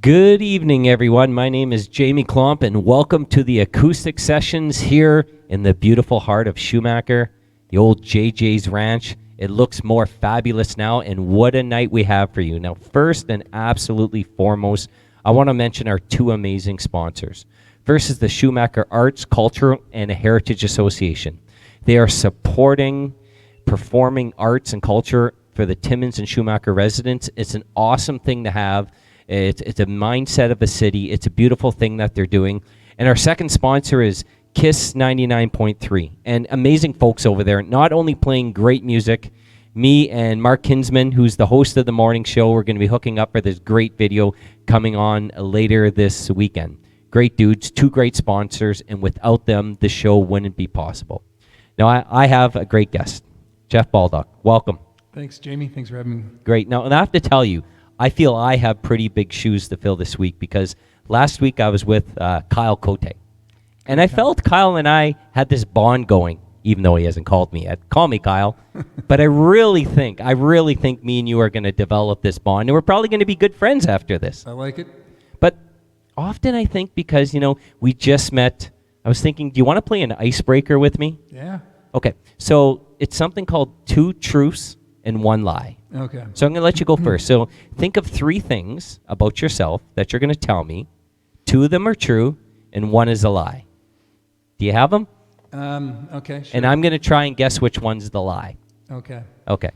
Good evening, everyone. My name is Jaime Klomp, and welcome to the Acoustic Sessions here in the beautiful heart of Schumacher, the old JJ's Ranch. It looks more fabulous now, and what a night we have for you. Now, first and absolutely foremost, I want to mention our two amazing sponsors. First is the Schumacher Arts, Cultural, and Heritage Association. They are supporting performing arts and culture for the Timmins and Schumacher residents. It's an awesome thing to have. It's a mindset of a city. It's a beautiful thing that they're doing. And our second sponsor is KISS 99.3. And amazing folks over there, not only playing great music. Me and Mark Kinsman, who's the host of the morning show, we're going to be hooking up for this great video coming on later this weekend. Great dudes, two great sponsors, and without them, the show wouldn't be possible. Now, I have a great guest, Jeff Baldock. Welcome. Thanks, Jamie. Thanks for having me. Great. Now, and I have to tell you, I feel I have pretty big shoes to fill this week because last week I was with Kyle Cote. And I felt Kyle and I had this bond going, even though he hasn't called me yet. Call me, Kyle. But I really think me and you are going to develop this bond. And we're probably going to be good friends after this. I like it. But often I think because, we just met, I was thinking, do you want to play an icebreaker with me? Yeah. Okay. So it's something called 2 truths and 1 lie. Okay. So I'm going to let you go first. So think of 3 things about yourself that you're going to tell me. 2 of them are true, and 1 is a lie. Do you have them? Okay, sure. And I'm going to try and guess which one's the lie. Okay. Okay.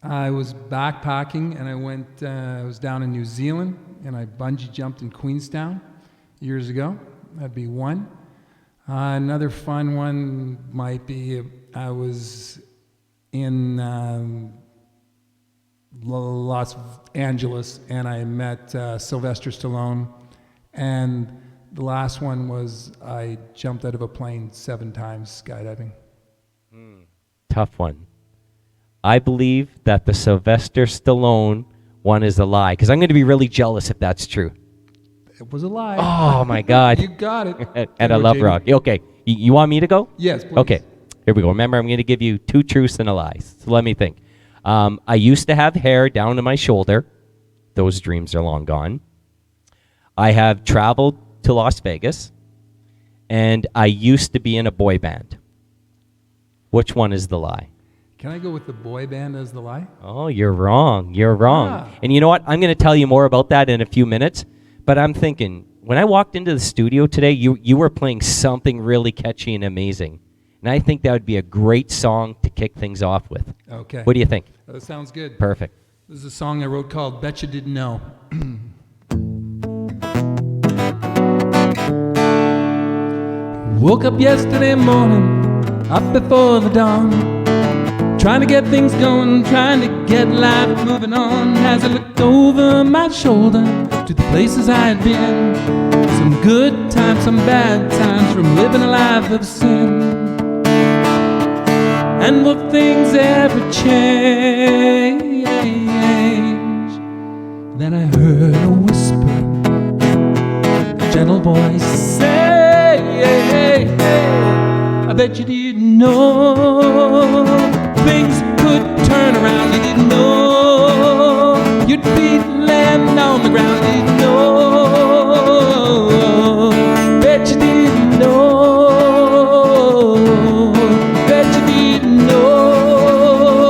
I was backpacking, and I was down in New Zealand, and I bungee jumped in Queenstown years ago. That'd be 1. Another fun one might be I was in Los Angeles, and I met Sylvester Stallone. And the last one was I jumped out of a plane 7 times skydiving. Tough one. I believe that the Sylvester Stallone one is a lie, because I'm going to be really jealous if that's true. It was a lie. Oh, my God. You got it. And I love Jamie. rock. Okay. You want me to go? Yes, please. Okay. Here we go. Remember, I'm going to give you 2 truths and a lie. So let me think. I used to have hair down to my shoulder. Those dreams are long gone. I have traveled to Las Vegas. And I used to be in a boy band. Which one is the lie? Can I go with the boy band as the lie? Oh, you're wrong. You're wrong. Ah. And you know what? I'm going to tell you more about that in a few minutes. But I'm thinking, when I walked into the studio today, you were playing something really catchy and amazing. And I think that would be a great song to kick things off with. Okay. What do you think? That sounds good. Perfect. This is a song I wrote called Bet You Didn't Know. Woke up yesterday morning, up before the dawn, trying to get things going, trying to get life moving on. As I looked over my shoulder to the places I had been, some good times, some bad times from living a life of sin. And will things ever change? Then I heard a whisper, a gentle voice say, I bet you didn't know things could turn around. You didn't know you'd be laying on the ground. You didn't know. Bet you didn't know. Bet you didn't know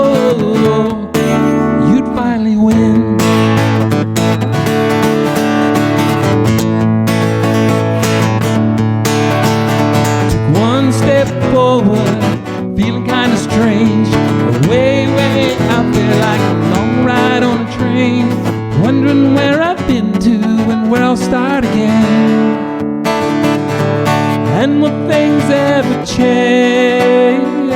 you'd finally win. Took one step forward, feeling kinda strange, way, way out there like a long ride on a train, wondering where I've been to and where I'll start again. And will things ever change?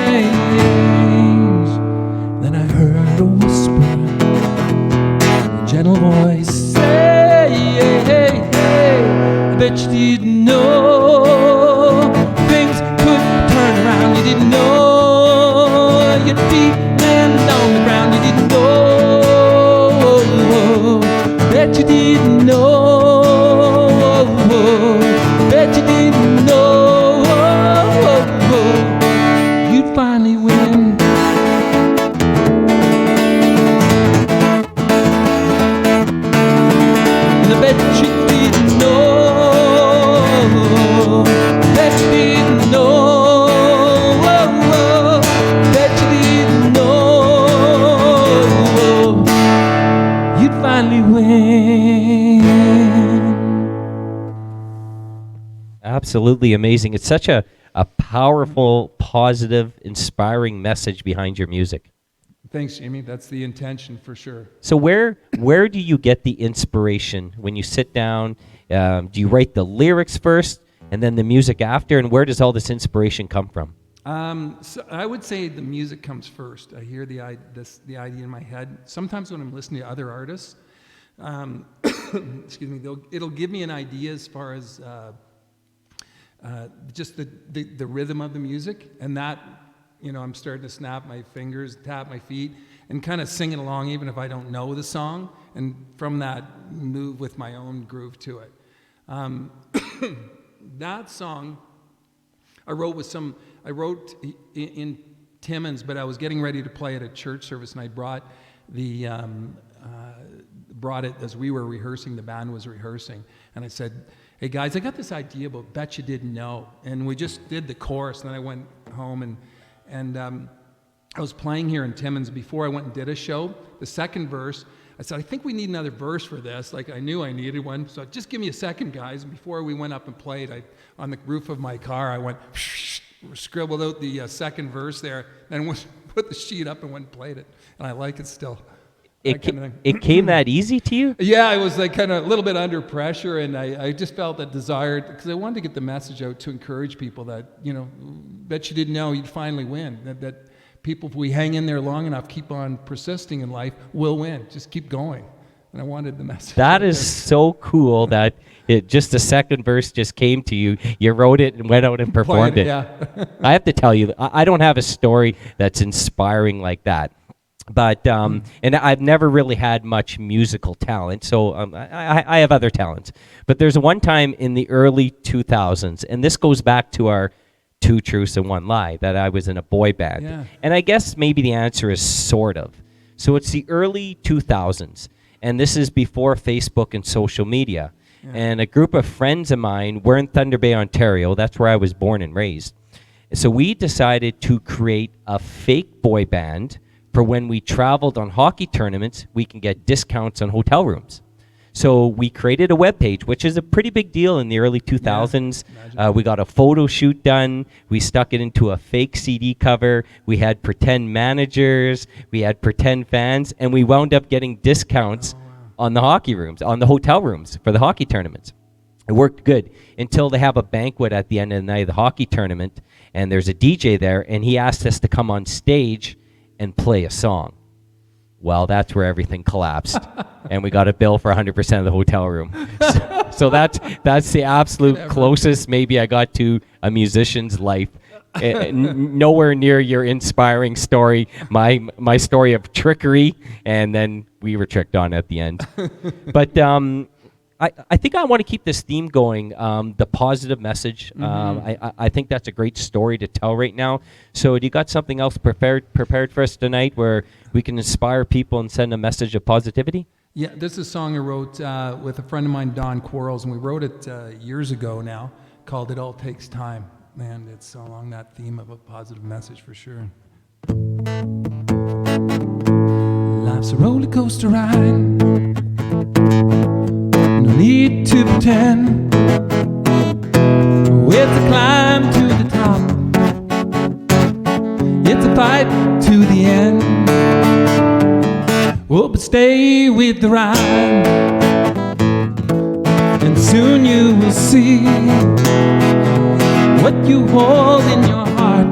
absolutely amazing. It's such a powerful, positive, inspiring message behind your music. Thanks, Jamie. That's the intention for sure. So where do you get the inspiration when you sit down? Do you write the lyrics first and then the music after? And where does all this inspiration come from? So I would say the music comes first. I hear the idea in my head. Sometimes when I'm listening to other artists, excuse me, it'll give me an idea as far as just the rhythm of the music, and that, I'm starting to snap my fingers, tap my feet, and kind of sing it along even if I don't know the song, and from that move with my own groove to it. That song I wrote in Timmins, but I was getting ready to play at a church service, and I brought it as we were rehearsing. The band was rehearsing, and I said, "Hey guys, I got this idea about Bet You Didn't Know," and we just did the chorus. And then I went home and I was playing here in Timmins before I went and did a show. The second verse, I said, "I think we need another verse for this." Like, I knew I needed one, so just give me a second, guys. And before we went up and played, on the roof of my car, I went scribbled out the second verse there, and put the sheet up and went and played it. And I like it still. It came that easy to you? Yeah, I was like kind of a little bit under pressure, and I just felt that desire, because I wanted to get the message out to encourage people that, Bet you didn't know you'd finally win. That people, if we hang in there long enough, keep on persisting in life, will win. Just keep going. And I wanted the message. That is so cool that just the second verse just came to you. You wrote it and went out and performed it. Yeah. I have to tell you, I don't have a story that's inspiring like that. But and I've never really had much musical talent, so I have other talents. But there's one time in the early 2000s, and this goes back to our Two Truths and One Lie, that I was in a boy band. Yeah. And I guess maybe the answer is sort of. So it's the early 2000s, and this is before Facebook and social media. Yeah. And a group of friends of mine, we're in Thunder Bay, Ontario. That's where I was born and raised. So we decided to create a fake boy band for when we traveled on hockey tournaments, we can get discounts on hotel rooms. So we created a webpage, which is a pretty big deal in the early 2000s. Yeah, we got a photo shoot done. We stuck it into a fake CD cover. We had pretend managers. We had pretend fans. And we wound up getting discounts on the hockey rooms, on the hotel rooms for the hockey tournaments. It worked good until they have a banquet at the end of the night of the hockey tournament. And there's a DJ there, and he asked us to come on stage and play a song. Well, that's where everything collapsed, and we got a bill for 100% of the hotel room. So that's the absolute closest maybe I got to a musician's life. Nowhere near your inspiring story. My story of trickery, and then we were tricked on at the end. But I think I want to keep this theme going, the positive message. I think that's a great story to tell right now. So do you got something else prepared for us tonight where we can inspire people and send a message of positivity? Yeah, this is a song I wrote with a friend of mine, Don Quarles, and we wrote it years ago now, called It All Takes Time. And it's along that theme of a positive message for sure. Life's a roller coaster ride. No need to pretend. It's a climb to the top. It's a fight to the end. Oh, but stay with the ride, and soon you will see what you hold in your heart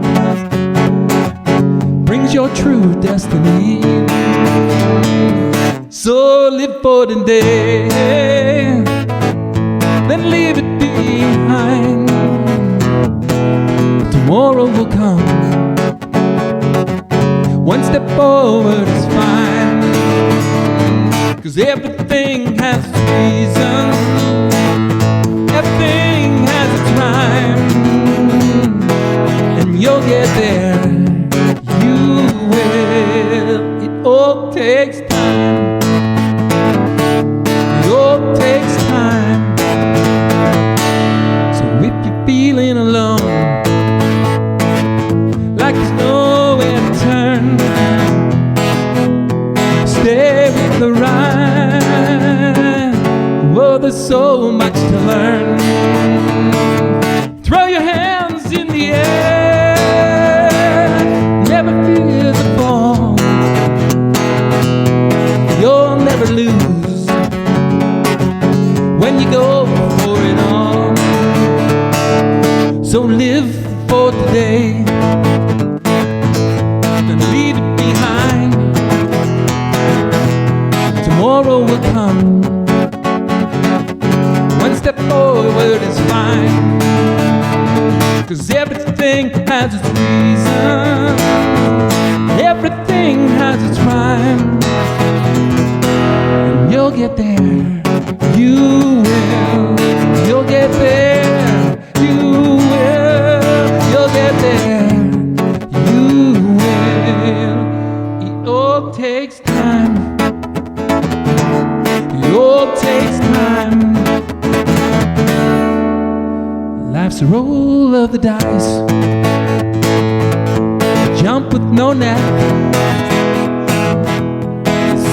brings your true destiny. So live for the day, then leave it behind. Tomorrow will come. One step forward is fine, 'cause everything has its reason, everything has its time, and you'll get there, you will. It all takes time. It all takes time. So if you're feeling alone, like there's nowhere to turn, stay with the ride. Oh, there's so much to learn. So live for today, then leave it behind. Tomorrow will come. One step forward is fine, 'cause everything has its reason, everything has its rhyme. And you'll get there, you will. You'll get there, you will. You'll get there, you will. It all takes time. It all takes time. Life's a roll of the dice. Jump with no net.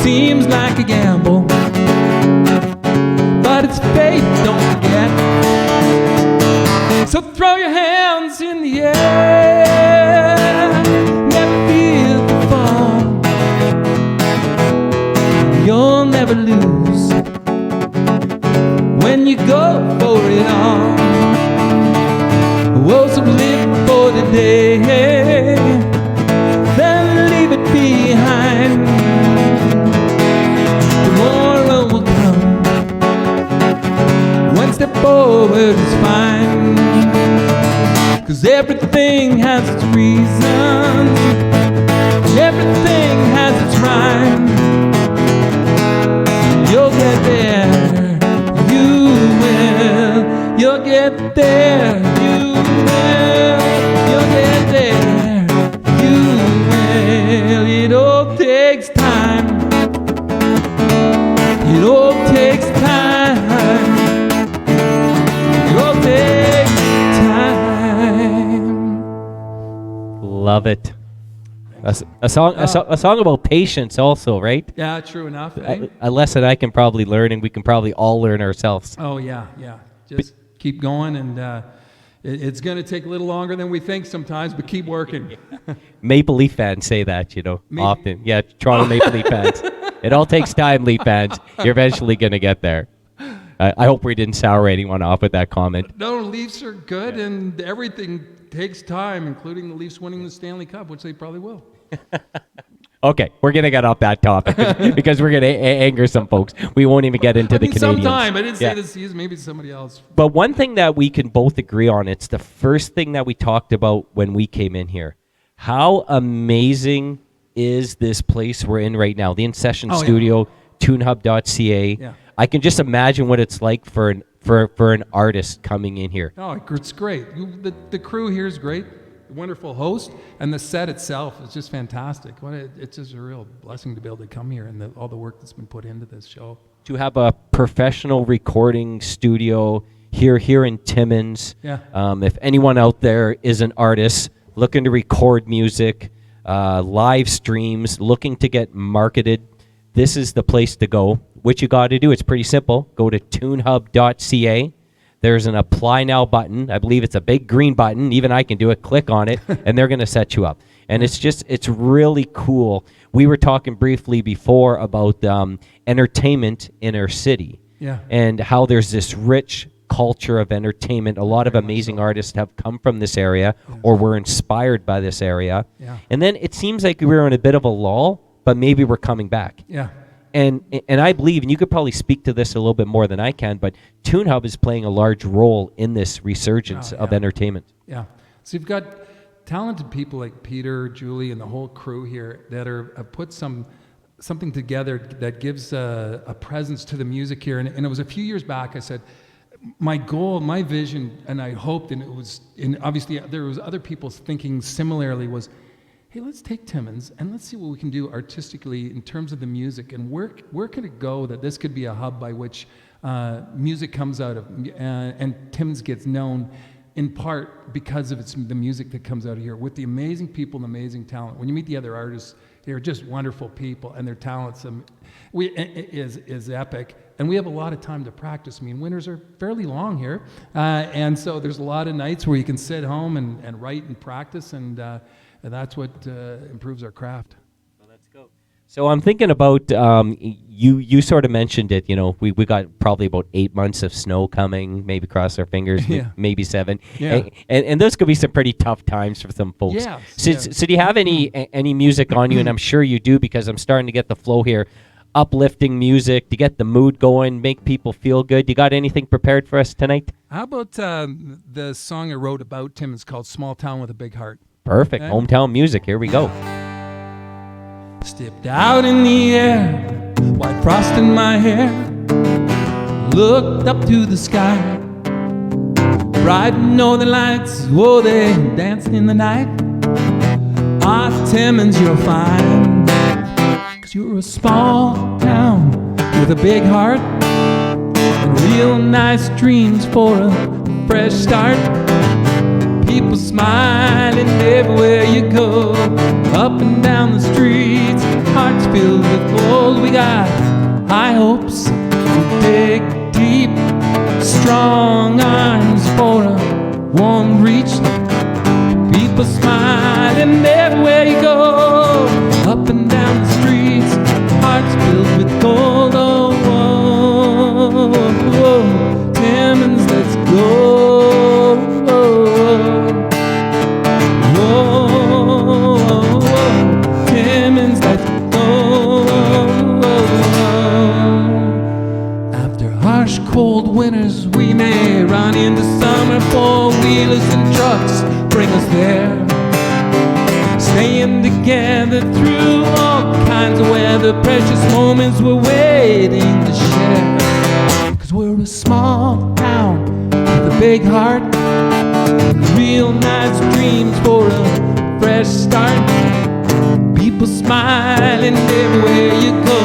Seems like a gamble, but it's faith, don't forget. So throw your hands in the air. Never fear the fall. You'll never lose when you go for it all. Oh, so live for the day, then leave it behind. Tomorrow will come. One step forward is fine, 'cause everything has its reasons, everything has its rhyme. You'll get there, you will. You'll get there, you will. You'll get there, you will. It all takes time. It all takes time. It all takes time. Love it. A song about patience also, right? Yeah, true enough. Eh? A lesson I can probably learn, and we can probably all learn ourselves. Oh, yeah. Just keep going, and it's going to take a little longer than we think sometimes, but keep working. Maple Leaf fans say that, often. Yeah, Toronto Maple Leaf fans. It all takes time, Leaf fans. You're eventually going to get there. I hope we didn't sour anyone off with that comment. No, Leafs are good, and everything takes time, including the Leafs winning the Stanley Cup, which they probably will. Okay, we're going to get off that topic because we're going to anger some folks. We won't even get into the Canadians. Sometime. I didn't say this is maybe somebody else. But one thing that we can both agree on, it's the first thing that we talked about when we came in here. How amazing is this place we're in right now? The In Session Studio, TuneHub.ca. Yeah. I can just imagine what it's like for an artist coming in here. Oh, it's great. The crew here is great. Wonderful host, and the set itself is just fantastic. It's just a real blessing to be able to come here, and all the work that's been put into this show. To have a professional recording studio here in Timmins. Yeah. If anyone out there is an artist looking to record music, live streams, looking to get marketed, this is the place to go. What you got to do, it's pretty simple. Go to tunehub.ca. There's an apply now button. I believe it's a big green button. Even I can do it. Click on it, and they're going to set you up. And it's really cool. We were talking briefly before about entertainment in our city. Yeah. And how there's this rich culture of entertainment. A lot of amazing artists have come from this area or were inspired by this area. Yeah. And then it seems like we're in a bit of a lull, but maybe we're coming back. Yeah. And I believe, and you could probably speak to this a little bit more than I can, but TuneHub is playing a large role in this resurgence of entertainment. Yeah. So you've got talented people like Peter, Julie, and the whole crew here that have put something together that gives a presence to the music here. And it was a few years back, I said, my goal, my vision, and I hoped, and it was, and obviously there was other people thinking similarly, was, hey, let's take Timmins and let's see what we can do artistically in terms of the music, and where could it go that this could be a hub by which music comes out of, and Timmins gets known in part because of the music that comes out of here with the amazing people and amazing talent. When you meet the other artists, they're just wonderful people, and their talents is epic. And we have a lot of time to practice. I mean, winters are fairly long here, and so there's a lot of nights where you can sit home and write and practice, and that's what improves our craft. Well, let's go. So I'm thinking about you sort of mentioned it. You know, we got probably about 8 months of snow coming. Maybe cross our fingers. Yeah. Maybe 7. Yeah. And those could be some pretty tough times for some folks. Yeah. So do you have any music on you? And I'm sure you do, because I'm starting to get the flow here. Uplifting music to get the mood going, make people feel good. You got anything prepared for us tonight? How about the song I wrote about Tim? It's called "Small Town with a Big Heart." Perfect. Okay. Hometown music. Here we go. Stepped out in the air, white frost in my hair, looked up to the sky. Bright northern lights, oh, they dancing in the night. Ah, Timmins, you're fine, 'cause you're a small town with a big heart and real nice dreams for a fresh start. People smiling everywhere you go, up and down the streets, hearts filled with gold. We got high hopes, we dig deep, strong arms for a warm reach. People smiling everywhere you go, up and down the streets, hearts filled with gold. Oh, oh, oh, oh. Timmins, let's go. Timmins, let's go. After harsh, cold winters, we may run into summer. Four-wheelers and trucks bring us there. Staying together through all kinds of weather. Precious moments we're waiting to share. 'Cause we're a small town with a big heart, real nice dreams for a fresh start. People smiling everywhere you go,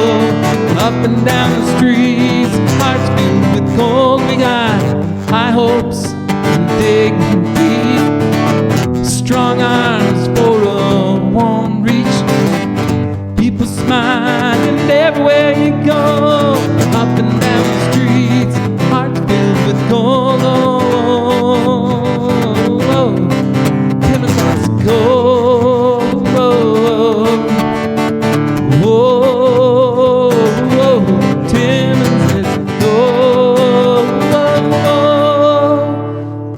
up and down the streets, hearts filled with gold. We got high hopes and dig deep, strong arms for a warm reach. People smiling everywhere you go, up and down the streets, hearts filled with gold. Timmins, let's go. Timmins, let's go.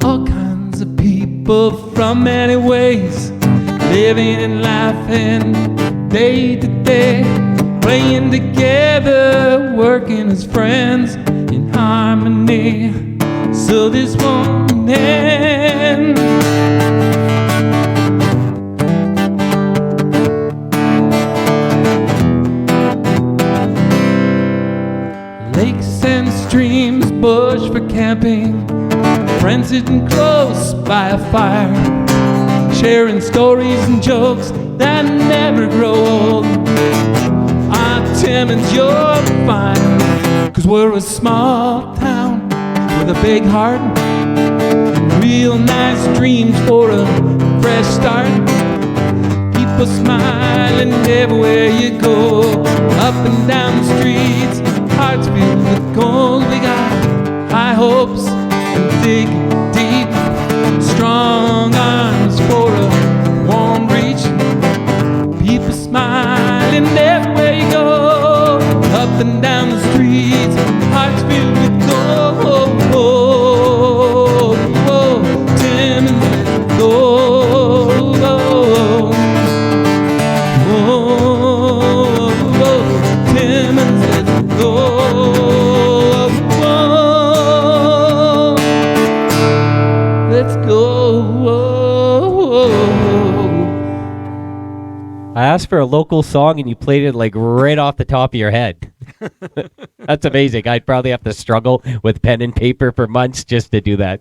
All kinds of people from many ways, living and laughing day to day, playing together, working as friends in harmony, so this won't end. Lakes and streams, bush for camping, friends sitting close by a fire, sharing stories and jokes that never grow old. Ah, Timmins, you're fine, 'cause we're a small town with a big heart, real nice dreams for a fresh start. People smiling everywhere you go, up and down the streets, hearts filled with gold. We got high hopes and dig deep, strong arms for a warm reach. People smiling everywhere you go, up and down the streets, hearts filled with gold. Timmins, let's go. Timmins, let's go. Let's go. I asked for a local song and you played it like right off the top of your head. That's amazing. I'd probably have to struggle with pen and paper for months just to do that.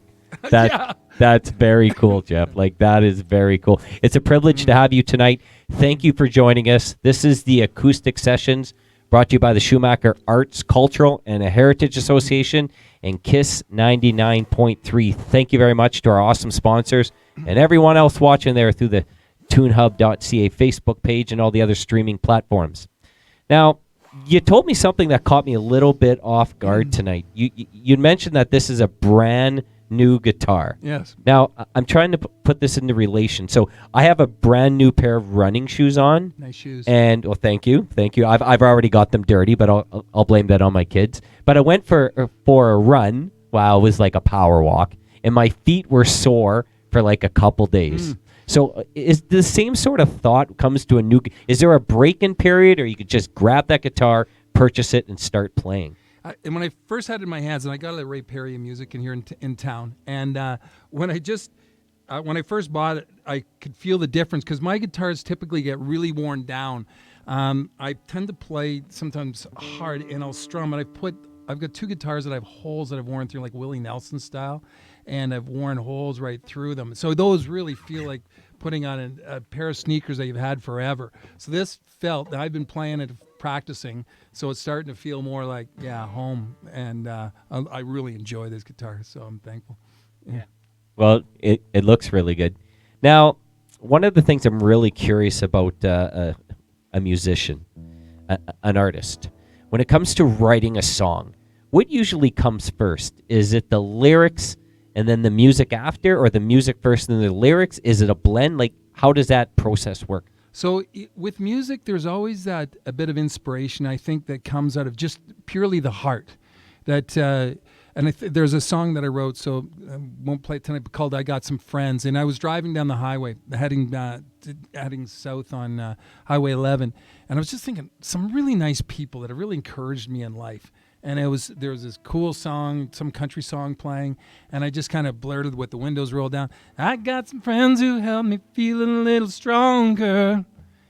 That's very cool, Jeff. Like, that is very cool. It's a privilege to have you tonight. Thank you for joining us. This is the Acoustic Sessions, brought to you by the Schumacher Arts, Cultural, and Heritage Association and KISS 99.3. Thank you very much to our awesome sponsors and everyone else watching there through the TuneHub.ca Facebook page and all the other streaming platforms. Now, you told me something that caught me a little bit off guard tonight. You mentioned that this is a brand new guitar. Yes. Now, I'm trying to put this into relation. So I have a brand new pair of running shoes on. Nice shoes. And, well, thank you. I've already got them dirty, but I'll blame that on my kids. But I went for a run. Wow, it was like a power walk. And my feet were sore for like a couple days. So is the same sort of thought comes to a new... Is there a break-in period, or you could just grab that guitar, purchase it, and start playing? And when I first had it in my hands, and I got it at Ray Perry Music in here in town, and when I first bought it, I could feel the difference, because my guitars typically get really worn down. I tend to play sometimes hard, and I'll strum, and I've got two guitars that I have holes that I've worn through, like Willie Nelson style, and I've worn holes right through them. So those really feel like putting on a pair of sneakers that you've had forever. So this felt, I've been playing it, practicing, so it's starting to feel more like, home. And I really enjoy this guitar, so I'm thankful. Yeah. Well, it looks really good. Now, one of the things I'm really curious about a musician, an artist, when it comes to writing a song, what usually comes first? Is it the lyrics and then the music after, or the music first and then the lyrics? Is it a blend? Like, how does that process work? So with music, there's always a bit of inspiration, I think, that comes out of just purely the heart. There's a song that I wrote, so I won't play it tonight, but called "I Got Some Friends." And I was driving down the highway, heading south on Highway 11, and I was just thinking, some really nice people that have really encouraged me in life. And there was this cool song, some country song playing, and I just kind of blurted with the windows rolled down, "I got some friends who help me feel a little stronger."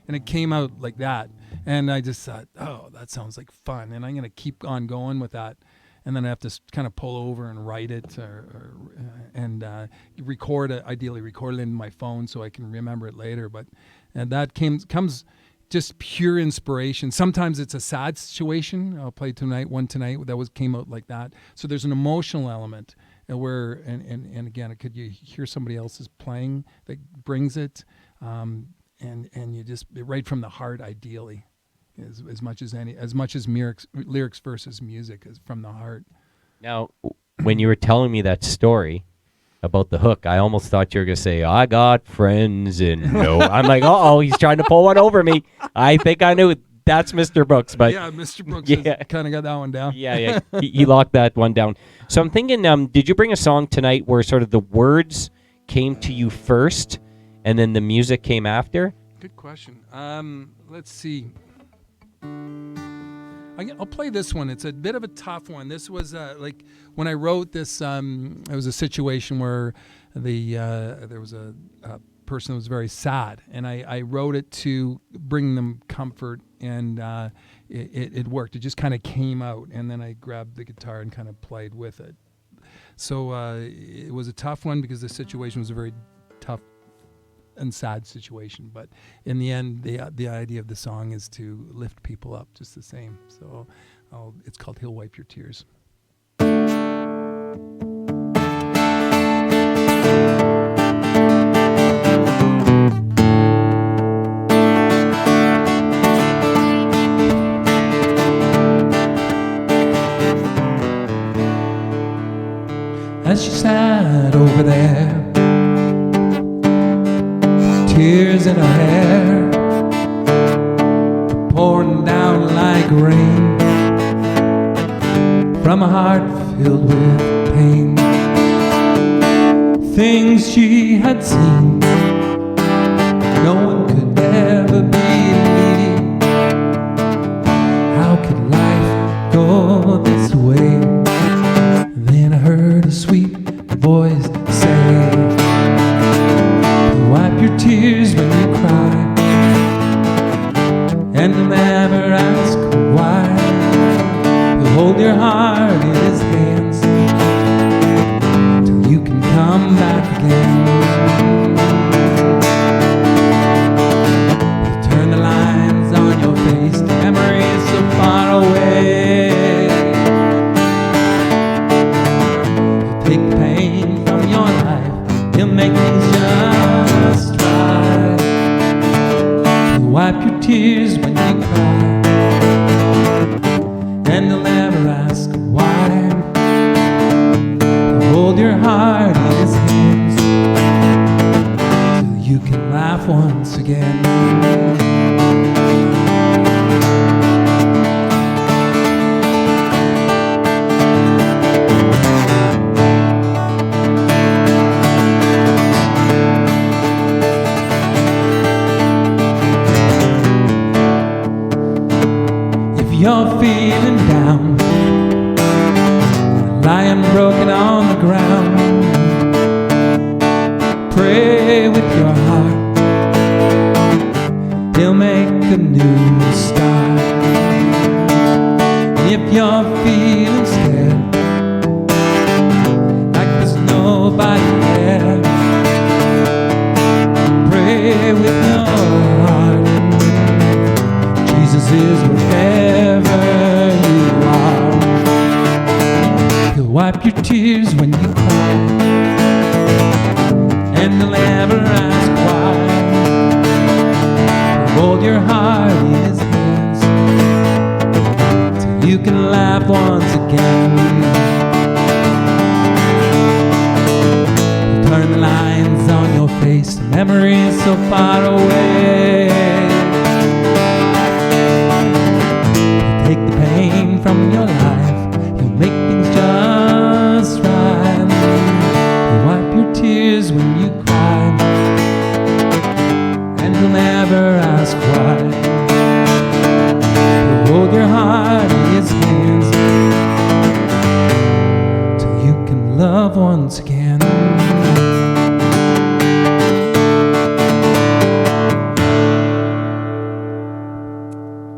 And it came out like that. And I just thought, oh, that sounds like fun. And I'm going to keep on going with that. And then I have to kind of pull over and write it and ideally record it in my phone so I can remember it later. And that comes just pure inspiration. Sometimes it's a sad situation. I'll play one tonight that came out like that. So there's an emotional element where, and again, you hear somebody else's playing that brings it, and you just right from the heart, ideally, as much as lyrics versus music is from the heart. Now, when you were telling me that story about the hook, I almost thought you were going to say, "I got friends," and no. I'm like, oh, he's trying to pull one over me. I think I knew that's Mr. Brooks. But yeah, Mr. Brooks kind of got that one down. Yeah. He locked that one down. So I'm thinking, did you bring a song tonight where sort of the words came to you first and then the music came after? Good question. Let's see. I'll play this one. It's a bit of a tough one. This was like when I wrote this. It was a situation where there was a person that was very sad, and I wrote it to bring them comfort, and it worked. It just kind of came out, and then I grabbed the guitar and kind of played with it. So it was a tough one because the situation was a very tough and sad situation, but in the end, the idea of the song is to lift people up just the same. So it's called "He'll Wipe Your Tears." As she sat over there, tears in her hair, pouring down like rain from a heart filled with pain. Things she had seen, no one could ever believe. How could life go this way? Then I heard a sweet voice say, "Wipe your tears when you cry, and he'll never ask why. He'll hold your heart in his hands till you can come back again. He'll turn the lines on your face, memories so far away. He'll take the pain from your life, he'll make things just right. He'll wipe your tears when you cry, and he'll never ask why. He'll hold your your heart in his hands till you can laugh once again. You're feeling down, lying broken on the ground. Pray with your heart, he'll make a new start. If you're feeling scared, like there's nobody there, pray with your heart. Jesus is wherever you are. He'll wipe your tears when you cry, and he'll never ask why. He'll hold your heart in his hands till you can laugh once again. He'll turn the lines on your face, the memories so far away. Take the pain from your life, he'll make things just right. He'll wipe your tears when you cry, and he'll never ask why. He'll hold your heart in his hands till you can love once again.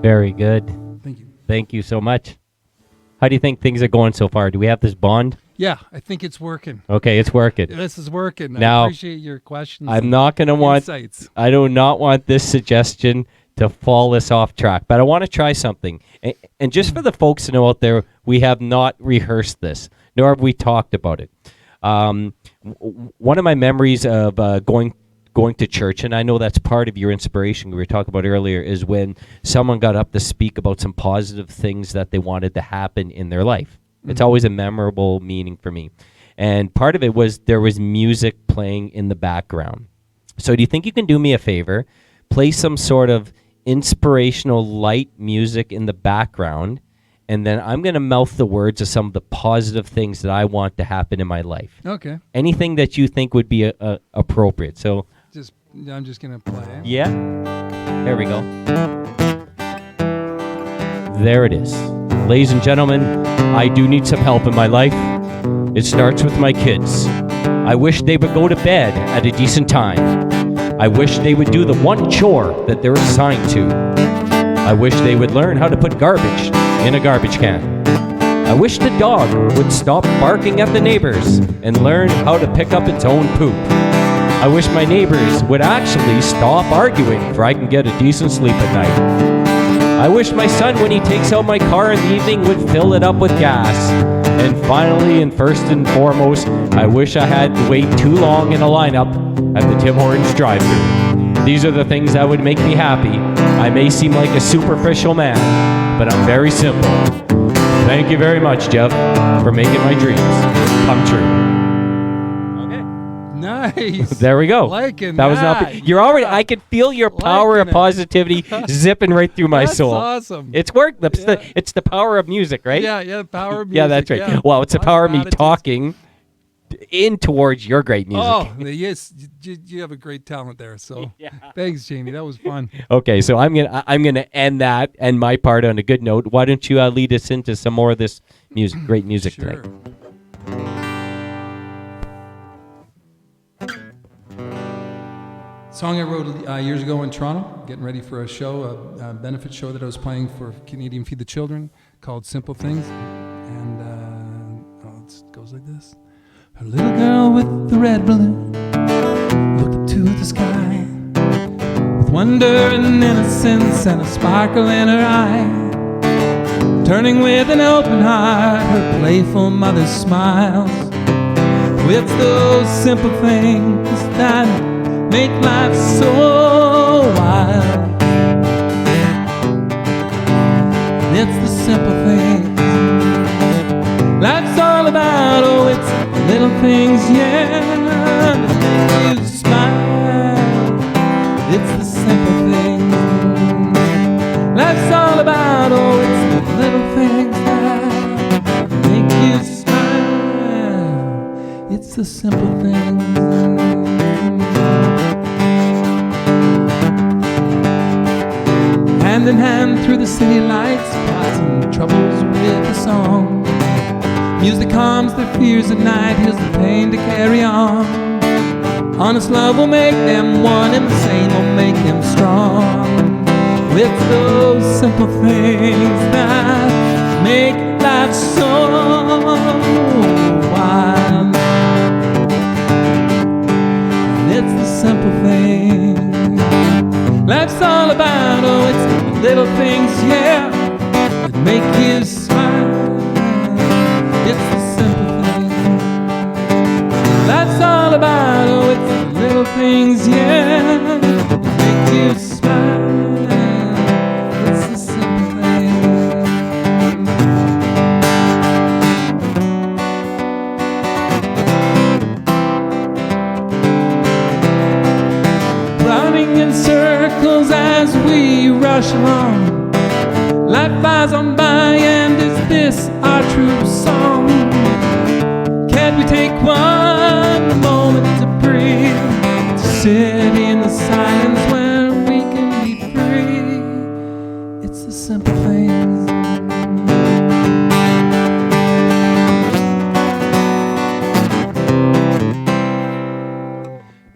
Very good. Thank you. Thank you so much. How do you think things are going so far? Do we have this bond? Yeah, I think it's working. Okay, it's working. This is working. Now, I appreciate your questions. I'm not going to want, insights. I do not want this suggestion to fall us off track, but I want to try something. And just for the folks to know out there, we have not rehearsed this, nor have we talked about it. One of my memories of going to church, and I know that's part of your inspiration we were talking about earlier, is when someone got up to speak about some positive things that they wanted to happen in their life. Mm-hmm. It's always a memorable meaning for me. And part of it was there was music playing in the background. So do you think you can do me a favor? Play some sort of inspirational light music in the background, and then I'm going to mouth the words of some of the positive things that I want to happen in my life. Okay. Anything that you think would be appropriate. So I'm just going to play. Yeah. There we go. There it is. Ladies and gentlemen, I do need some help in my life. It starts with my kids. I wish they would go to bed at a decent time. I wish they would do the one chore that they're assigned to. I wish they would learn how to put garbage in a garbage can. I wish the dog would stop barking at the neighbors and learn how to pick up its own poop. I wish my neighbors would actually stop arguing so I can get a decent sleep at night. I wish my son, when he takes out my car in the evening, would fill it up with gas. And finally, and first and foremost, I wish I had to wait too long in a lineup at the Tim Hortons drive-thru. These are the things that would make me happy. I may seem like a superficial man, but I'm very simple. Thank you very much, Jeff, for making my dreams come true. Nice. There we go. Liking that was not. You're already. I can feel your power of positivity zipping right through my soul. That's awesome. It's worked. It's the power of music, right? Yeah, the power of music. Yeah, that's right. Yeah. Well, it's the power of me talking in towards your great music. Oh, yes, you have a great talent there. So, thanks, Jamie. That was fun. Okay, so I'm gonna end that and my part on a good note. Why don't you lead us into some more of this music, great music sure. tonight? Song I wrote years ago in Toronto, getting ready for a show, a benefit show that I was playing for Canadian Feed the Children called Simple Things. And it goes like this. A little girl with the red balloon looked up to the sky with wonder and innocence and a sparkle in her eye. Turning with an open heart, her playful mother smiles. It's those simple things that make life so wild. It's the simple things life's all about. Oh, it's the little things, yeah, that make you smile. It's the simple things. Life's all about, oh, it's the little things that make you smile. It's the simple things. Hand in hand through the city lights, passing troubles with a song. Music calms their fears at night, heals the pain to carry on. Honest love will make them one, and the same will make them strong. With those simple things that make life so wild. And it's the simple things. Life's all about, oh, it's the little things, yeah, that make you smile. It's the simple things. Life's all about, oh, it's the little things, yeah, that make you smile. It's the simple things. Running in circles as we rush along. Life flies on by, and is this our true song? Can't we take one moment to breathe, to sit in the silence where we can be free? It's the simple things.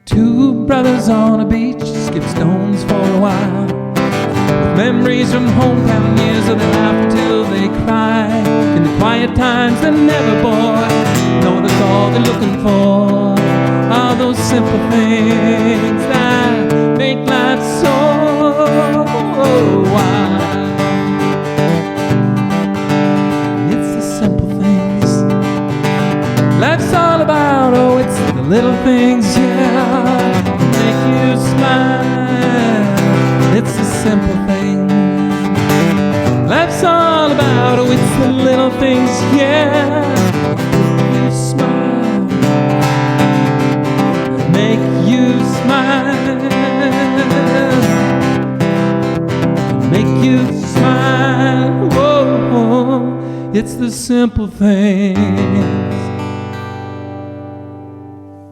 Two brothers on a beach skip stones for a while, with memories from hometown years of they laugh until they cry. In the quiet times they're never bored, know that's all they're looking for. All those simple things that make life so wild. It's the simple things. Life's all about, oh, it's the little things, yeah, make you smile. It's the simple things. Life's all about, oh, it's the little things, yeah, make you smile. Make you smile. Make you smile. Whoa, it's the simple things.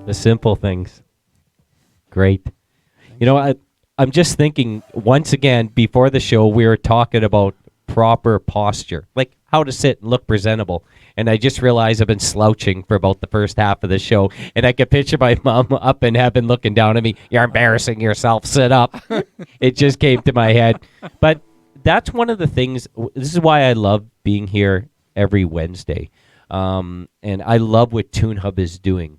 The simple things. Great. You know, I'm just thinking, once again, before the show, we were talking about proper posture, like how to sit and look presentable. And I just realized I've been slouching for about the first half of the show. And I could picture my mom up in heaven looking down at me. You're embarrassing yourself. Sit up. It just came to my head. But that's one of the things. This is why I love being here every Wednesday. And I love what TuneHub is doing,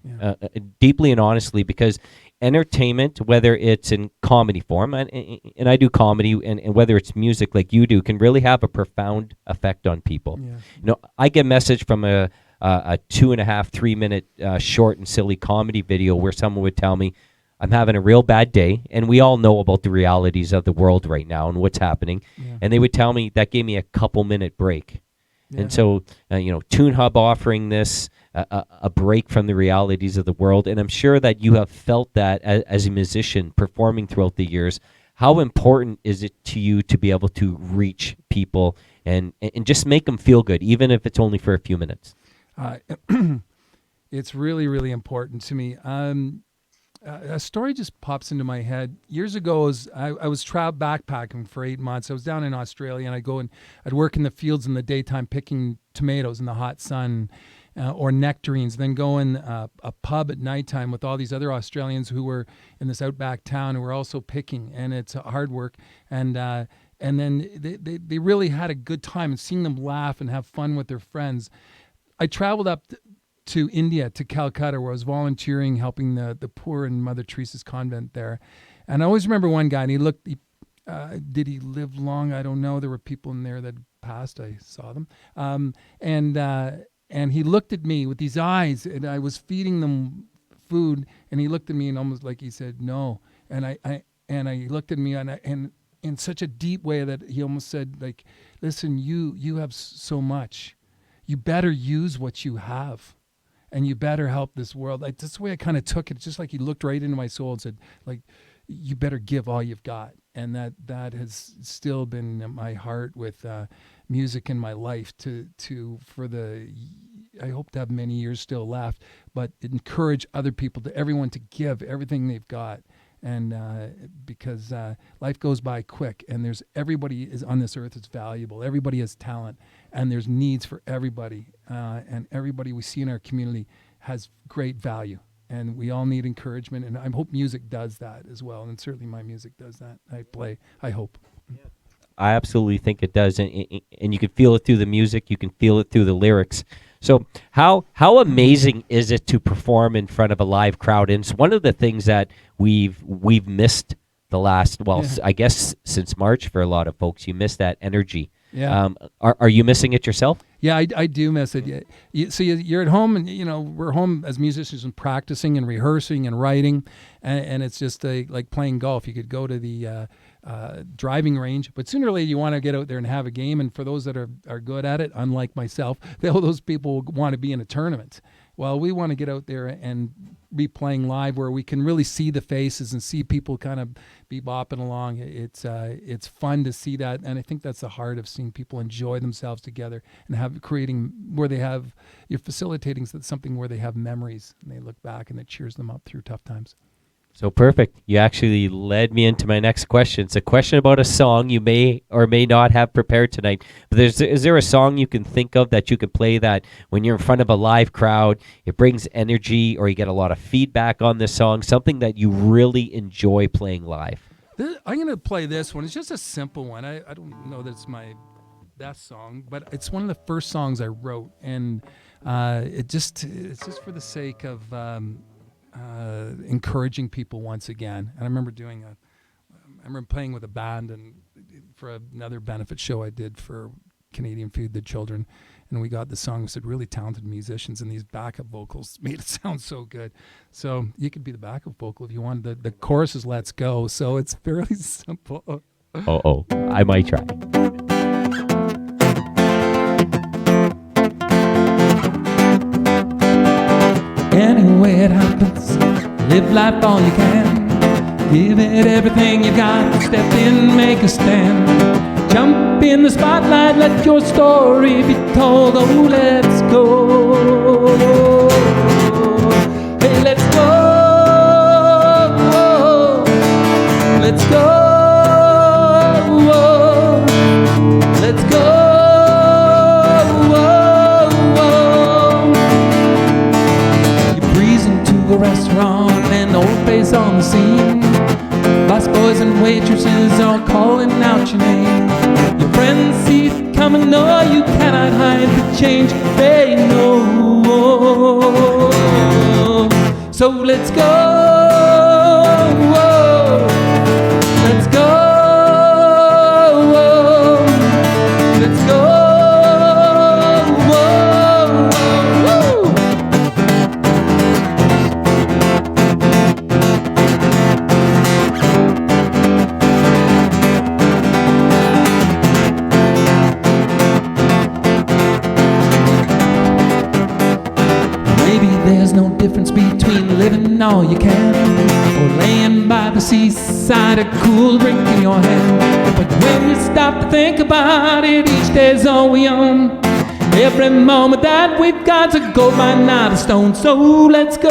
deeply and honestly, because entertainment, whether it's in comedy form, and I do comedy, and whether it's music like you do, can really have a profound effect on people. Yeah. You know, I get a message from a 2.5, 3 minute short and silly comedy video where someone would tell me, I'm having a real bad day, and we all know about the realities of the world right now and what's happening, and they would tell me that gave me a couple minute break. Yeah. And so, TuneHub offering this, a break from the realities of the world. And I'm sure that you have felt that as a musician performing throughout the years. How important is it to you to be able to reach people and just make them feel good, even if it's only for a few minutes? It's really, really important to me. A story just pops into my head. Years ago, I was backpacking for 8 months. I was down in Australia, and I'd work in the fields in the daytime picking tomatoes in the hot sun, or nectarines, then go in a pub at nighttime with all these other Australians who were in this outback town who were also picking, and it's hard work. And then they really had a good time, and seeing them laugh and have fun with their friends. I traveled up to India, to Calcutta, where I was volunteering, helping the poor in Mother Teresa's convent there. And I always remember one guy, and did he live long? I don't know. There were people in there that passed. I saw them. And he looked at me with these eyes, and I was feeding them food, and he looked at me and almost like he said no. And I looked at me and in such a deep way that he almost said, like, listen, you have so much. You better use what you have. and you better help this world. Like, that's the way I kind of took it. It's just like he looked right into my soul and said, like, you better give all you've got. And that has still been in my heart with music in my life I hope to have many years still left, but encourage other people, everyone to give everything they've got. And because life goes by quick, and everybody is on this earth is valuable. Everybody has talent, and there's needs for everybody. And everybody we see in our community has great value. And we all need encouragement, and I hope music does that as well. And certainly my music does that. I hope. I absolutely think it does, and you can feel it through the music. You can feel it through the lyrics. So how amazing is it to perform in front of a live crowd? And it's one of the things that we've missed the last, I guess since March for a lot of folks. You miss that energy. Yeah. Are you missing it yourself? Yeah, I do miss it. So you're at home, and we're home as musicians and practicing and rehearsing and writing, and it's just like playing golf. You could go to the driving range, but sooner or later you want to get out there and have a game. And for those that are good at it, unlike myself, those people want to be in a tournament. Well, we want to get out there and be playing live where we can really see the faces and see people kind of be bopping along. It's fun to see that, and I think that's the heart of seeing people enjoy themselves together and creating where you're facilitating something where they have memories and they look back and it cheers them up through tough times. So perfect. You actually led me into my next question. It's a question about a song you may or may not have prepared tonight. But is there a song you can think of that you could play that when you're in front of a live crowd, it brings energy, or you get a lot of feedback on this song, something that you really enjoy playing live? I'm going to play this one. It's just a simple one. I don't know that it's my best song, but it's one of the first songs I wrote. And it's just for the sake of encouraging people once again. And I remember playing with a band and for another benefit show I did for Canadian Feed the Children, and we got the song with really talented musicians, and these backup vocals made it sound so good. So you could be the backup vocal if you wanted. The chorus is "Let's Go," so it's fairly simple. I might try. Any way it happens, live life all you can. Give it everything you got. Step in, make a stand. Jump in the spotlight, let your story be told. Oh, let's go. Hey, let's go. Let's go. Let's go. A restaurant and old face on the scene. Busboys and waitresses all calling out your name. Your friends see it coming, no, you cannot hide the change they know. So let's go. Let's go. Let's go. There's no difference between living all you can or laying by the seaside, a cool drink in your hand. But when you stop to think about it, each day's all we own. Every moment that we've got's a gold mine, not a stone. So let's go.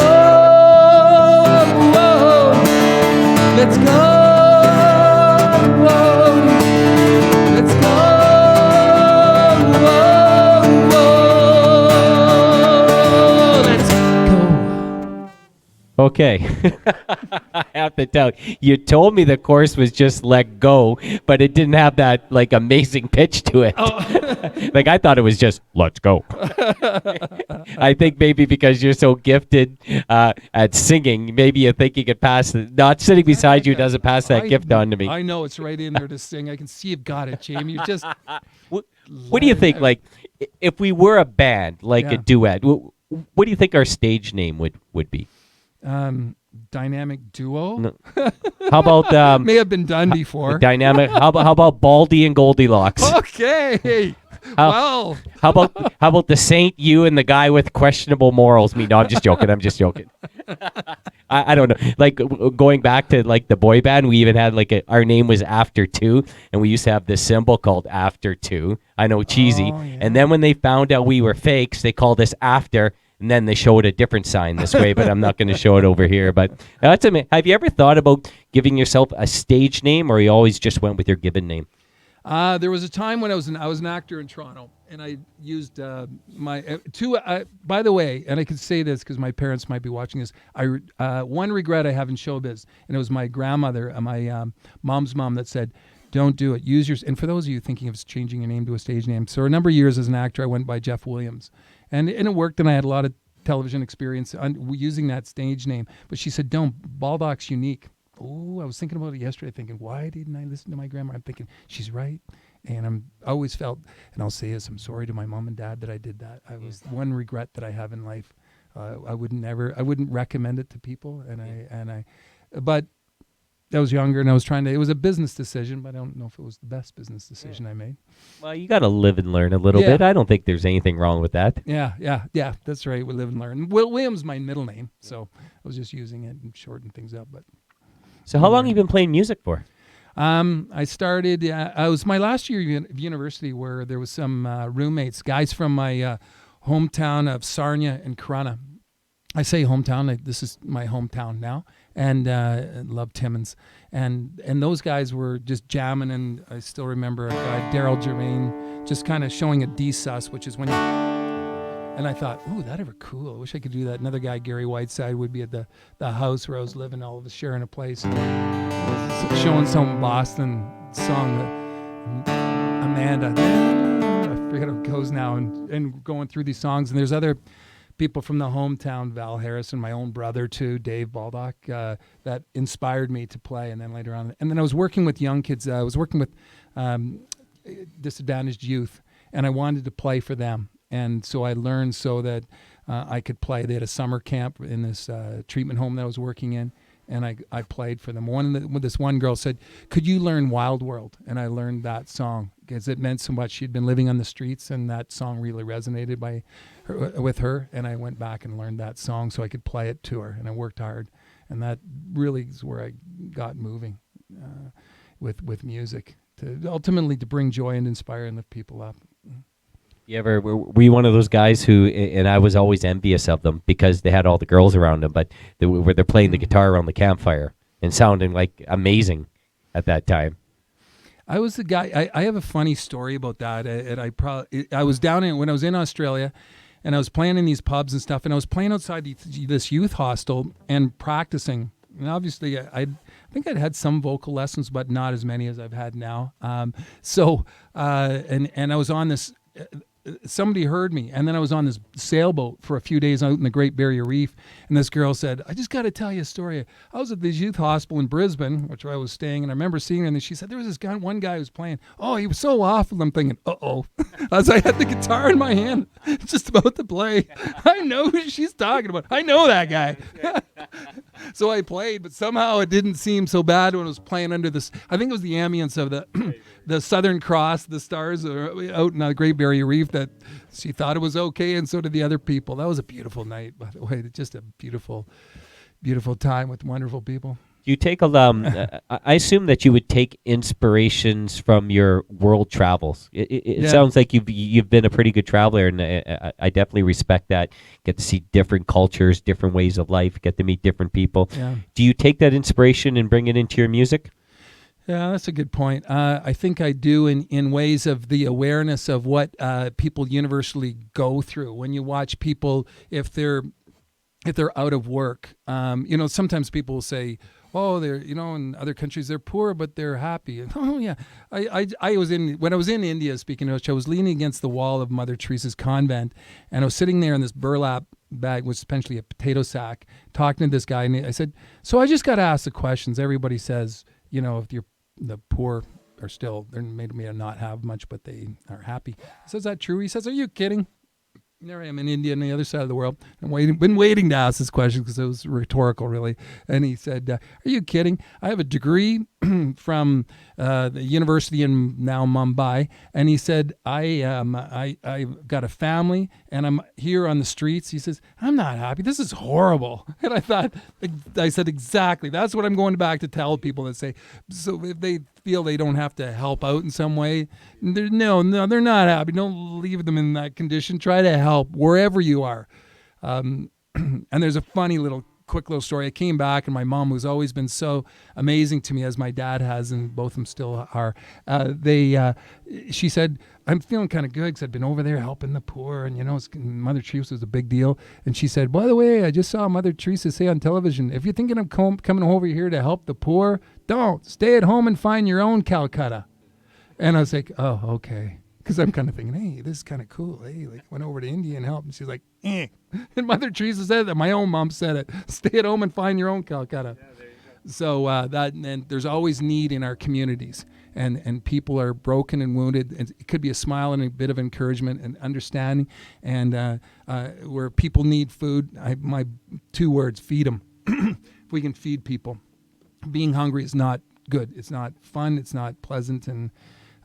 Let's go. Let's go. Okay. I have to tell you, told me the chorus was just "let go," but it didn't have that amazing pitch to it. Oh. I thought it was just "let's go." I think maybe because you're so gifted at singing, maybe you think you could pass it. Not sitting beside you doesn't pass that gift on to me. I know it's right in there to sing. I can see you've got it, Jamie. You just. What do you think? If we were a band, a duet, what do you think our stage name would be? Dynamic duo. No. How about may have been done before. Dynamic. How about Baldy and Goldilocks? Okay. Well, How about the saint, you, and the guy with questionable morals? Me, no, I'm just joking. I don't know. Like going back to like the boy band, we even had like our name was After Two, and we used to have this symbol called After Two. I know, cheesy. Oh, yeah. And then when they found out we were fakes, they called us After, and then they showed a different sign this way. But I'm not going to show it over here. But that's amazing. Have you ever thought about giving yourself a stage name, or you always just went with your given name? There was a time when I was an actor in Toronto, and I used my two. By the way, and I can say this because my parents might be watching this. One regret I have in showbiz, and it was my grandmother, my mom's mom, that said, "Don't do it. Use yours." And for those of you thinking of changing your name to a stage name, so a number of years as an actor, I went by Jeff Williams, and it worked, and I had a lot of television experience using that stage name. But she said, "Don't. Baldock's unique." Oh, I was thinking about it yesterday, thinking, why didn't I listen to my grandma? I'm thinking, she's right. And I always felt, and I'll say this, I'm sorry to my mom and dad that I did that. I was one regret that I have in life. I wouldn't recommend it to people. But I was younger and I was it was a business decision, but I don't know if it was the best business decision I made. Well, you got to live and learn a little bit. I don't think there's anything wrong with that. Yeah. That's right. We live and learn. William's my middle name, so I was just using it and shorten things up, but. So how long have you been playing music for? I started, I was my last year of university where there was some roommates, guys from my hometown of Sarnia and Corunna. I say hometown, this is my hometown now, and love Timmins. And those guys were just jamming, and I still remember a guy, Daryl Germain, just kind of showing a D-sus, which is when you... And I thought, ooh, that ever cool. I wish I could do that. Another guy, Gary Whiteside, would be at the house where I was living, all of us sharing a place, showing some Boston song that Amanda, I forget how it goes now, and going through these songs. And there's other people from the hometown, Val Harris, and my own brother too, Dave Baldock, that inspired me to play. And then later on, and then I was working with young kids. I was working with disadvantaged youth, and I wanted to play for them. And so I learned so that I could play. They had a summer camp in this treatment home that I was working in, and I played for them. This one girl said, "Could you learn Wild World?" And I learned that song because it meant so much. She'd been living on the streets, and that song really resonated with her. And I went back and learned that song so I could play it to her, and I worked hard. And that really is where I got moving with music, ultimately to bring joy and inspire and lift people up. Were you one of those guys who, and I was always envious of them because they had all the girls around them, but they're playing the guitar around the campfire and sounding like amazing at that time. I was the guy. I have a funny story about that. I was down when I was in Australia, and I was playing in these pubs and stuff, and I was playing outside this youth hostel and practicing. And obviously, I think I'd had some vocal lessons, but not as many as I've had now. And I was on this. Somebody heard me, and then I was on this sailboat for a few days out in the Great Barrier Reef, and this girl said, "I just got to tell you a story. I was at this youth hospital in Brisbane, which I was staying, and I remember seeing her, and then she said, there was this guy, one guy who was playing. Oh, he was so awful." I'm thinking, uh-oh. As I had the guitar in my hand, just about to play. I know who she's talking about. I know that guy. So I played, but somehow it didn't seem so bad when I was playing under this. I think it was the ambience of the Southern Cross, the stars out in the Great Barrier Reef, that she thought it was okay, and so did the other people. That was a beautiful night, by the way. Just a beautiful, beautiful time with wonderful people. You take I assume that you would take inspirations from your world travels. It sounds like you've been a pretty good traveler, and I definitely respect that. Get to see different cultures, different ways of life, get to meet different people. Yeah. Do you take that inspiration and bring it into your music? Yeah, that's a good point. I think I do in ways of the awareness of what people universally go through. When you watch people, if they're out of work, sometimes people will say, "Oh, they're in other countries they're poor, but they're happy." And, oh yeah, when I was in India, speaking of which, I was leaning against the wall of Mother Teresa's convent, and I was sitting there in this burlap bag, which is essentially a potato sack, talking to this guy, and I said, "So I just got to ask the questions. Everybody says, if the poor are still, they're made me to not have much, but they are happy." I said, "Is that true?" He says, "Are you kidding?" There I am in India on the other side of the world. Been waiting to ask this question because it was rhetorical, really. And he said, "Are you kidding? I have a degree from the university in now Mumbai." And he said, I've got a family and I'm here on the streets." He says, "I'm not happy. This is horrible." And I said, exactly. That's what I'm going back to tell people that say, so if they feel they don't have to help out in some way, they're not happy. Don't leave them in that condition. Try to help wherever you are. And there's a quick little story. I came back, and my mom, who's always been so amazing to me, as my dad has, and both of them still are, she said, "I'm feeling kind of good because I'd been over there helping the poor, and Mother Teresa was a big deal." And she said, "By the way, I just saw Mother Teresa say on television, if you're thinking of coming over here to help the poor, don't. Stay at home and find your own Calcutta." And I was like, "Oh, okay." Because I'm kind of thinking, hey, this is kind of cool. Hey, went over to India and helped. And she's like, eh. And Mother Teresa said that. My own mom said it. Stay at home and find your own Calcutta. Yeah, there you go. So and there's always need in our communities. And people are broken and wounded. And it could be a smile and a bit of encouragement and understanding. And where people need food, my 2 words, feed them. If we can feed people. Being hungry is not good. It's not fun. It's not pleasant. And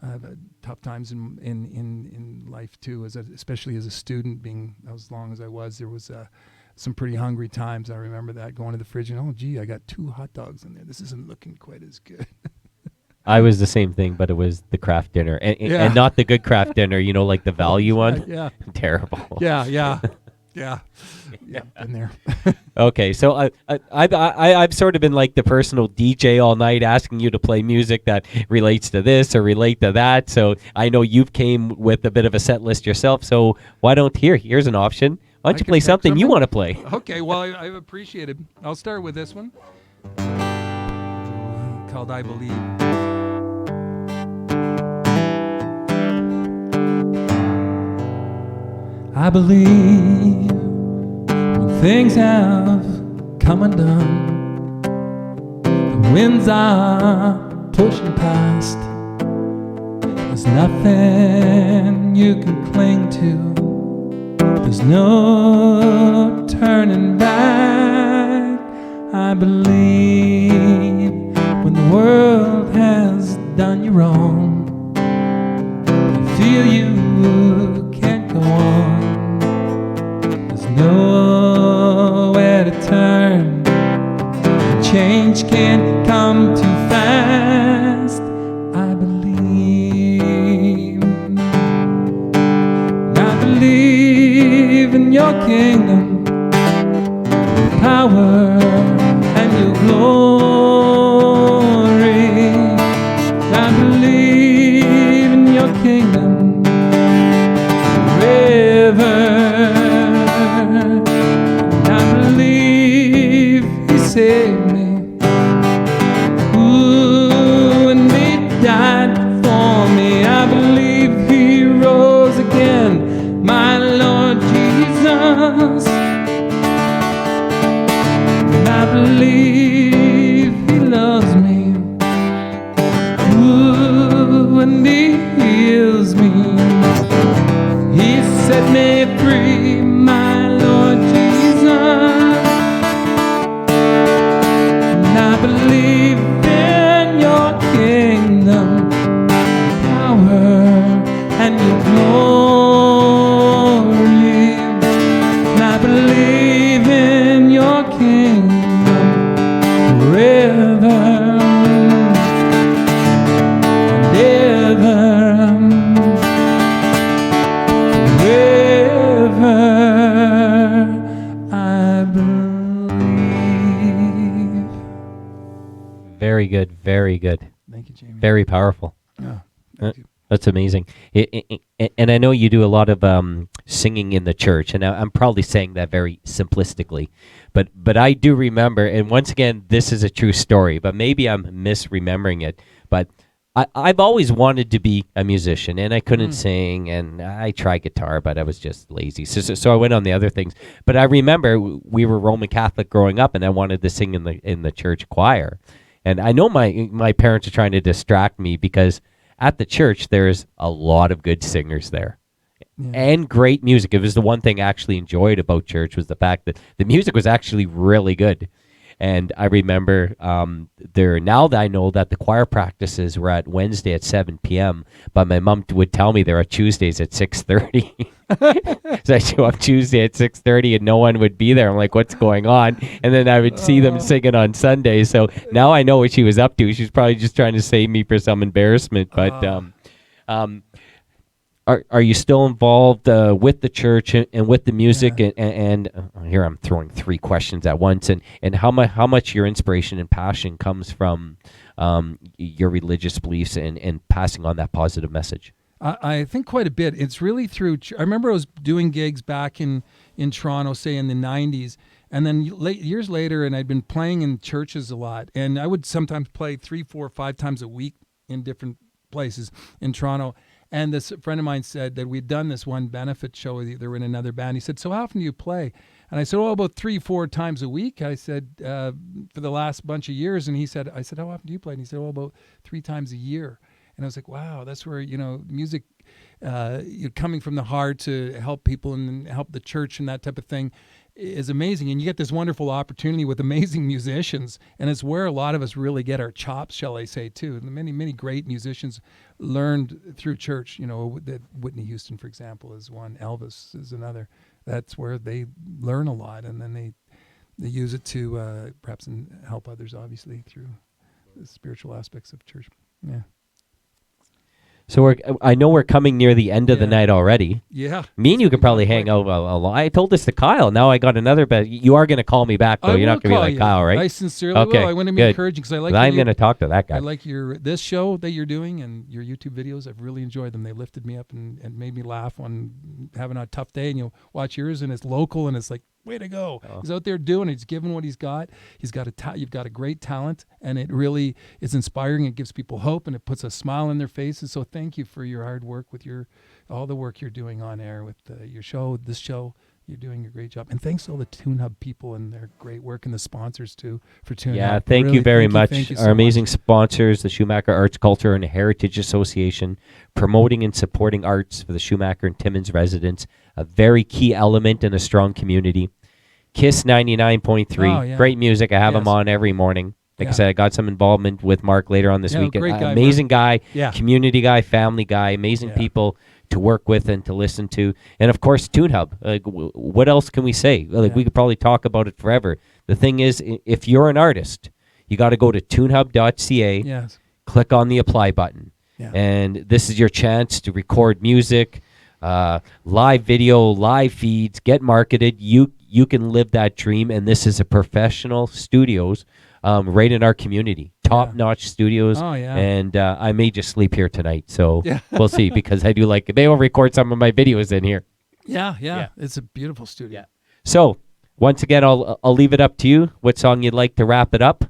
I've had tough times in life too, especially as a student, being as long as I was. There was some pretty hungry times. I remember that, going to the fridge and, oh, gee, I got 2 hot dogs in there. This isn't looking quite as good. I was the same thing, but it was the craft dinner, and not the good craft dinner. Like the value one. Yeah. Terrible. Yeah. Been there. Okay, so I've sort of been like the personal DJ all night, asking you to play music that relates to this or relate to that. So I know you've came with a bit of a set list yourself. So why don't here's an option. Why don't you play something you want to play? Okay, well, I appreciate it. I'll start with this one called "I Believe." I believe when things have come undone, the winds are pushing past, there's nothing you can cling to, there's no turning back. I believe when the world has done you wrong, you feel you can't go on, nowhere to turn, change can't come too fast. I believe in your kingdom, power and your glory. I believe in your kingdom, river. Saved me, ooh, and He died for me. I believe He rose again, my Lord Jesus. And I believe He loves me, ooh, and He heals me. He set me free, my Lord Jesus. I believe in your kingdom, power and your glory. And I believe in your kingdom forever and ever, forever. I believe. Very good, very good. Thank you, Jaime. Very powerful. Oh, thank you. That's amazing. And I know you do a lot of singing in the church, and I'm probably saying that very simplistically, but I do remember, and once again, this is a true story, but maybe I'm misremembering it, but I've always wanted to be a musician, and I couldn't sing, and I tried guitar, but I was just lazy. So I went on the other things. But I remember we were Roman Catholic growing up, and I wanted to sing in the church choir. And I know my parents are trying to distract me because at the church there's a lot of good singers there. and great music. It was the one thing I actually enjoyed about church was the fact that the music was actually really good. And I remember now that I know that the choir practices were at Wednesday at 7 p.m., but my mom would tell me there are Tuesdays at 6:30. So I show up Tuesday at 6:30 and no one would be there. I'm like, what's going on? And then I would see them singing on Sunday. So now I know what she was up to. She was probably just trying to save me for some embarrassment. But are you still involved with the church and with the music? And here I'm throwing three questions at once. And how much your inspiration and passion comes from your religious beliefs and passing on that positive message? I think quite a bit. It's really through. I remember I was doing gigs back in Toronto, say in the 90s, and then years later, and I'd been playing in churches a lot, and I would sometimes play 3, 4, 5 times a week in different places in Toronto. And this friend of mine said that we'd done this one benefit show. They were in another band. He said, "So how often do you play?" And I said, "Oh, about 3, 4 times a week." I said, "For the last bunch of years." And I said, "How often do you play?" And he said, "Oh, about 3 times a year." And I was like, wow, that's where, music, you're coming from the heart to help people and help the church and that type of thing is amazing. And you get this wonderful opportunity with amazing musicians. And it's where a lot of us really get our chops, shall I say, too. Many, many great musicians learned through church. That Whitney Houston, for example, is one. Elvis is another. That's where they learn a lot. And then they use it to perhaps help others, obviously, through the spiritual aspects of church. Yeah. So I know we're coming near the end of the night already. Yeah. Me and you could probably hang out a lot. I told this to Kyle. Now I got another bet. You are going to call me back, though. You're not going to be like Kyle, right? I sincerely will. I want to be encouraging because I like. I'm going to talk to that guy. I like this show that you're doing and your YouTube videos. I've really enjoyed them. They lifted me up and made me laugh on having a tough day. And you watch yours and it's local and it's like, way to go. Oh. He's out there doing it. He's giving what he's got. You've got a great talent, and it really is inspiring. It gives people hope, and it puts a smile on their faces. So thank you for your hard work with all the work you're doing on air with your show, this show. You're doing a great job. And thanks to all the TuneHub people and their great work and the sponsors, too, for TuneHub. Yeah, thank you very much. Our amazing sponsors, the Schumacher Arts, Culture, and Heritage Association, promoting and supporting arts for the Schumacher and Timmins residents, a very key element in a strong community. Kiss 99.3, great music. I have them on every morning. Like I said, I got some involvement with Mark later on this week. Great guy, amazing guy, community guy, family guy, amazing people to work with and to listen to. And of course, TuneHub. Like, what else can we say? We could probably talk about it forever. The thing is, if you're an artist, you got to go to tunehub.ca, click on the apply button. Yeah. And this is your chance to record music, live video, live feeds, get marketed. You can live that dream, and this is a professional studios right in our community. Top-notch studios, and I may just sleep here tonight, so we'll see, because I do they will record some of my videos in here. Yeah. It's a beautiful studio. Yeah. So, once again, I'll leave it up to you. What song you'd like to wrap it up?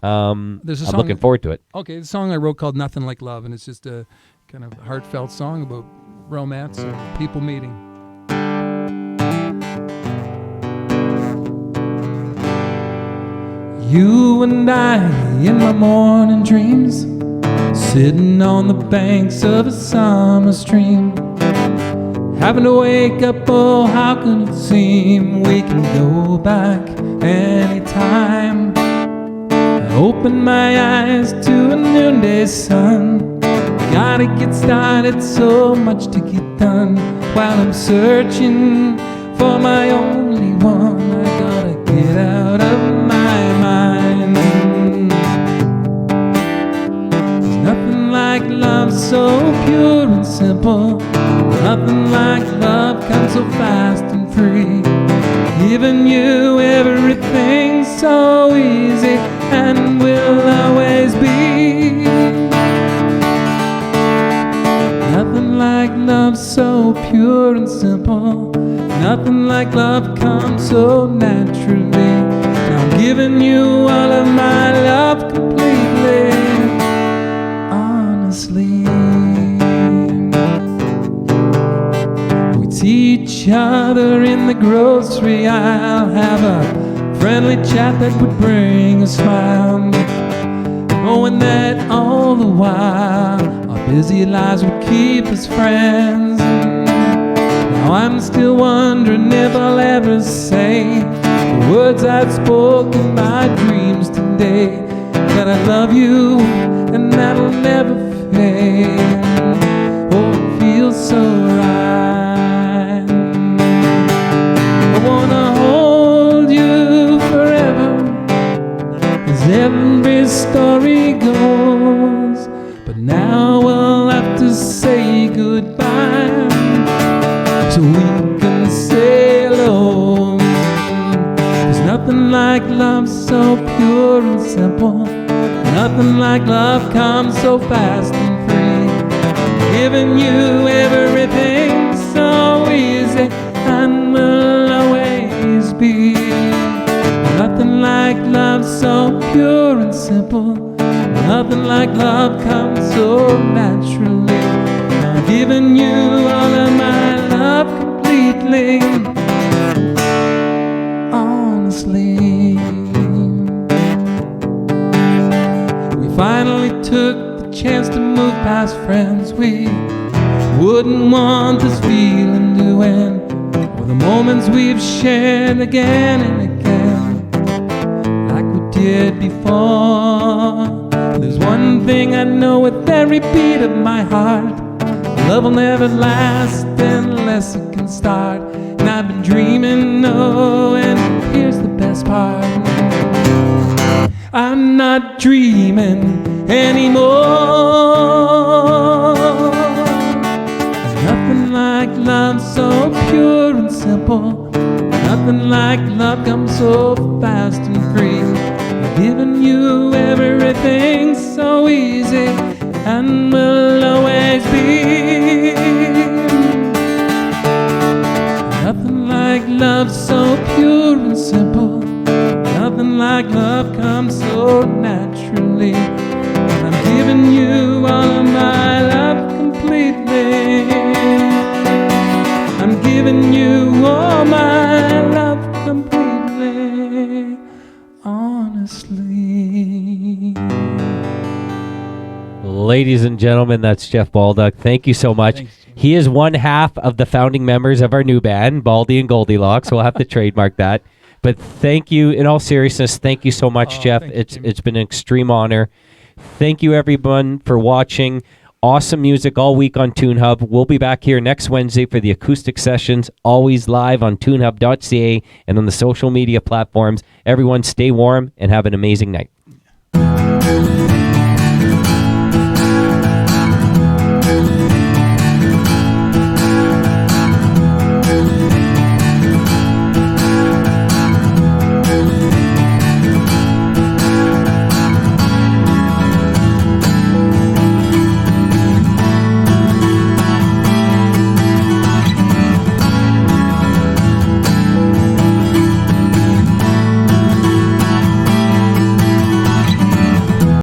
I'm looking forward to it. Okay, the song I wrote called Nothing Like Love, and it's just a kind of heartfelt song about romance and people meeting. You and I in my morning dreams, sitting on the banks of a summer stream, having to wake up, oh how can it seem we can go back anytime. I open my eyes to a noonday sun, gotta get started, so much to get done, while I'm searching for my only one. I gotta get out of my mind. There's nothing like love so pure and simple, nothing like love comes so fast and free, giving you everything so easy and will always be. Nothing like love so pure and simple, nothing like love comes so naturally. I'm giving you all of my love completely, honestly. We see each other in the grocery aisle, have a friendly chat that would bring a smile, knowing that all the while our busy lives would keep us friends. Now I'm still wondering if I'll ever say the words I've spoken in my dreams today, that I love you and that'll never fade. Oh, it feels so right. I wanna hold you forever, as every story goes. But now we'll have to say goodbye, so we can sail home. There's nothing like love so pure and simple. Nothing like love comes so fast and free. Giving you everything so easy and will always be. Nothing like love so pure and simple. Nothing like love comes so naturally. I'm giving you all of my love completely, honestly. We finally took the chance to move past friends. We wouldn't want this feeling to end, or the moments we've shared again and again, like we did before. There's one thing I know with every beat of my heart: love will never last unless it can start. And I've been dreaming, oh, and here's the best part: I'm not dreaming anymore. Nothing like love so pure and simple. Nothing like love comes so fast and free. Giving you everything so easy and will always be. Nothing like love so pure and simple. Nothing like love comes so naturally. I'm giving you all of my love completely. I'm giving you all my love completely, honestly. Ladies and gentlemen, that's Jeff Baldock. Thank you so much. Thanks. He is one half of the founding members of our new band, Baldy and Goldilocks. We'll have to trademark that. But thank you, in all seriousness, thank you so much, Jeff. Thank you, Jimmy. It's been an extreme honor. Thank you, everyone, for watching. Awesome music all week on TuneHub. We'll be back here next Wednesday for the Acoustic Sessions, always live on tunehub.ca and on the social media platforms. Everyone stay warm and have an amazing night.